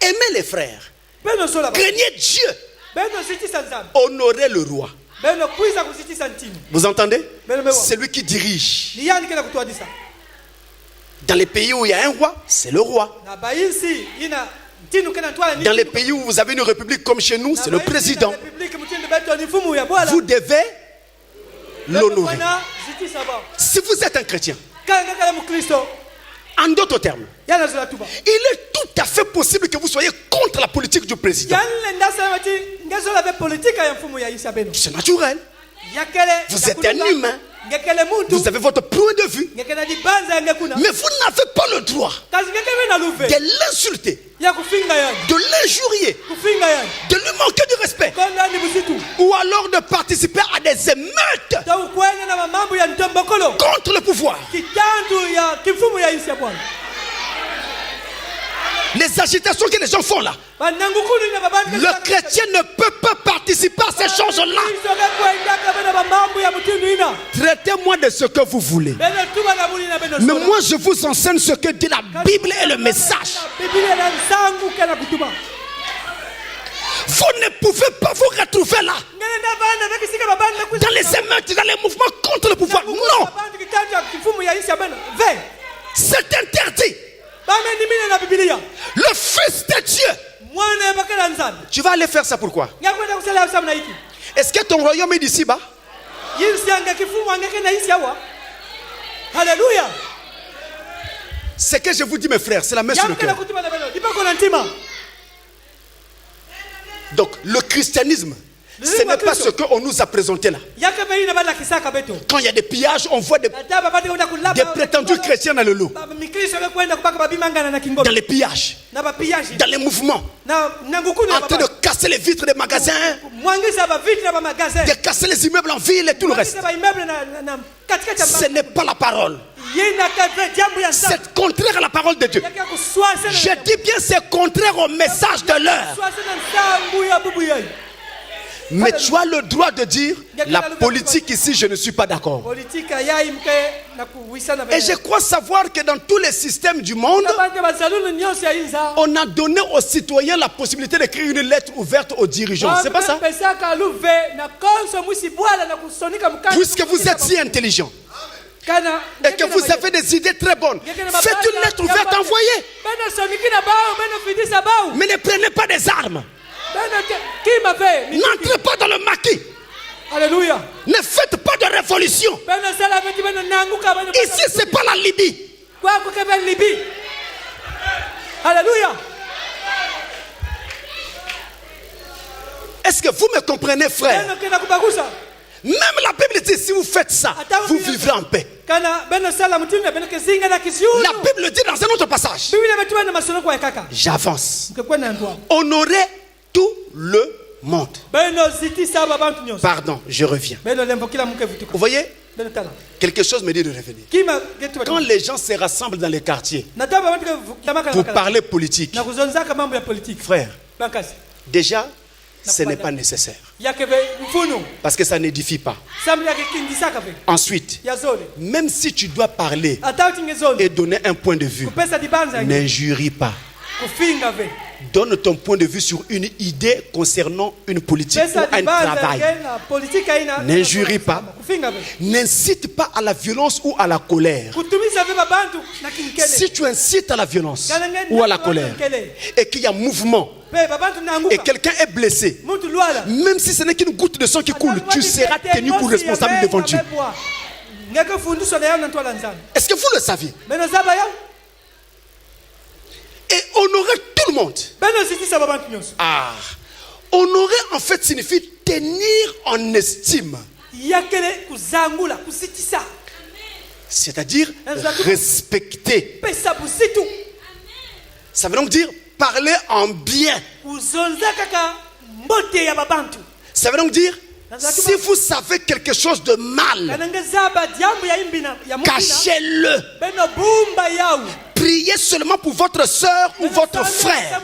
Aimez les frères. Craignez Dieu. Honorez le roi. Vous entendez? C'est lui qui dirige. Dans les pays où il y a un roi, c'est le roi. Dans les pays où vous avez une république comme chez nous, c'est le président. Vous devez l'honorer. Si vous êtes un chrétien, en d'autres termes, il est tout à fait possible que vous soyez contre la politique du président. C'est naturel. Vous êtes un humain. Vous avez votre point de vue. Mais vous n'avez pas le droit de l'insulter, de l'injurier, de lui manquer de respect, ou alors de participer à des émeutes contre le pouvoir. Les agitations que les gens font là, le chrétien ne peut pas participer à ces choses-là. Traitez-moi de ce que vous voulez, mais moi je vous enseigne ce que dit la Bible et le message. Vous ne pouvez pas vous retrouver là, dans les émeutes, dans les mouvements contre le pouvoir. Non, c'est interdit. Le Fils de Dieu. Tu vas aller faire ça pourquoi? Est-ce que ton royaume est d'ici-bas? Alléluia. Ce que je vous dis mes frères, c'est la main sur le cœur. Donc le christianisme, ce n'est pas ce qu'on nous a présenté là. Quand il y a des pillages, on voit des prétendus chrétiens dans le lot. Dans les pillages, dans les mouvements, en train de casser les vitres des magasins, de casser les immeubles en ville et tout le reste. Ce n'est pas la parole. C'est contraire à la parole de Dieu. Je dis bien c'est contraire au message de l'heure. Mais tu as le droit de dire la politique ici, je ne suis pas d'accord. Et je crois savoir que dans tous les systèmes du monde, on a donné aux citoyens la possibilité d'écrire une lettre ouverte aux dirigeants. C'est pas ça? Puisque vous êtes si intelligent et que vous avez des idées très bonnes, faites une lettre ouverte, envoyez. Mais ne prenez pas des armes. N'entrez pas dans le maquis. Alléluia. Ne faites pas de révolution. Ici, c'est pas la Libye. Alléluia. Est-ce que vous me comprenez, frère? Même la Bible dit si vous faites ça, vous vivrez en paix. La Bible dit dans un autre passage. J'avance. Honorez tout le monde. Pardon, je reviens. Vous voyez? Quelque chose me dit de revenir. Quand les gens se rassemblent dans les quartiers pour parler politique, frère, déjà, ce n'est pas nécessaire. Parce que ça n'édifie pas. Ensuite, même si tu dois parler et donner un point de vue, n'injurie pas. Donne ton point de vue sur une idée concernant une politique ou un travail. N'injurie pas. N'incite pas à la violence ou à la colère. Si tu incites à la violence ou à la colère et qu'il y a mouvement et quelqu'un est blessé, même si ce n'est qu'une goutte de sang qui coule, tu seras tenu pour responsable devant Dieu. Est-ce que vous le saviez? Et honorer tout le monde. Ah, honorer en fait signifie tenir en estime. C'est-à-dire respecter. Ça veut donc dire parler en bien. Ça veut donc dire si vous savez quelque chose de mal, cachez-le. Priez seulement pour votre soeur ou votre frère.